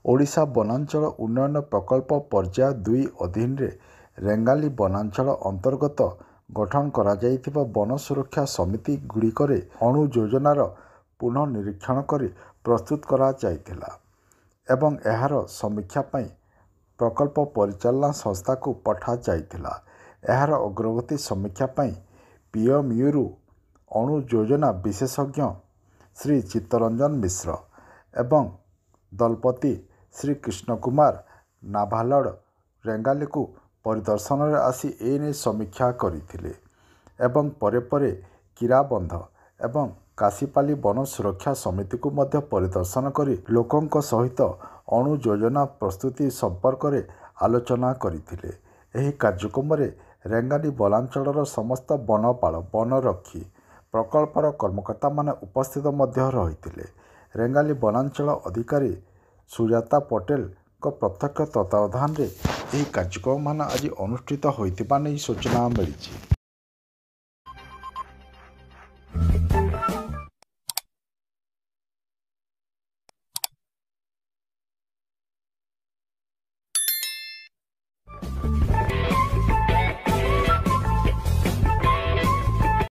ଓଡ଼ିଶା ବନାଞ୍ଚଳ ଉନ୍ନୟନ ପ୍ରକଳ୍ପ ପର୍ଯ୍ୟାୟ 2 ଅଧୀନରେ ରେଙ୍ଗାଲି ବନାଞ୍ଚଳ ଅନ୍ତର୍ଗତ ଗଠନ କରାଯାଇଥିବା ବନ ସୁରକ୍ଷା ସମିତି ଗୁଡ଼ିକରେ ଅଣୁ ଯୋଜନାର ପୁନଃ ନିରୀକ୍ଷଣ କରି ପ୍ରସ୍ତୁତ କରାଯାଇଥିଲା ଏବଂ ଏହାର ସମୀକ୍ଷା ପାଇଁ ପ୍ରକଳ୍ପ ପରିଚାଳନା ସଂସ୍ଥାକୁ ପଠାଯାଇଥିଲା। ଏହାର ଅଗ୍ରଗତି ସମୀକ୍ଷା ପାଇଁ ପିଏମ୍ୟୁରୁ ଅଣୁ ଯୋଜନା ବିଶେଷଜ୍ଞ ଶ୍ରୀ ଚିତ୍ତରଞ୍ଜନ ମିଶ୍ର ଏବଂ ଦଳପତି ଶ୍ରୀ କୃଷ୍ଣ କୁମାର ନାଭାଲଡ଼ ରେଙ୍ଗାଲିକୁ ପରିଦର୍ଶନରେ ଆସି ଏନେଇ ସମୀକ୍ଷା କରିଥିଲେ ଏବଂ ପରେ ପରେ କୀରାବନ୍ଧ ଏବଂ କାଶିପାଲି ବନ ସୁରକ୍ଷା ସମିତିକୁ ମଧ୍ୟ ପରିଦର୍ଶନ କରି ଲୋକଙ୍କ ସହିତ ଅଣୁ ଯୋଜନା ପ୍ରସ୍ତୁତି ସମ୍ପର୍କରେ ଆଲୋଚନା କରିଥିଲେ। ଏହି କାର୍ଯ୍ୟକ୍ରମରେ ରେଙ୍ଗାଲି ବନାଞ୍ଚଳର ସମସ୍ତ ବନପାଳ ବନରକ୍ଷୀ ପ୍ରକଳ୍ପର କର୍ମକର୍ତ୍ତାମାନେ ଉପସ୍ଥିତ ମଧ୍ୟ ରହିଥିଲେ। ରେଙ୍ଗାଲି ବନାଞ୍ଚଳ ଅଧିକାରୀ ସୁଜାତା ପଟେଲଙ୍କ ପ୍ରତ୍ୟକ୍ଷ ତତ୍ତ୍ୱାବଧାନରେ ଏହି କାର୍ଯ୍ୟକ୍ରମମାନ ଆଜି ଅନୁଷ୍ଠିତ ହୋଇଥିବା ନେଇ ସୂଚନା ମିଳିଛି।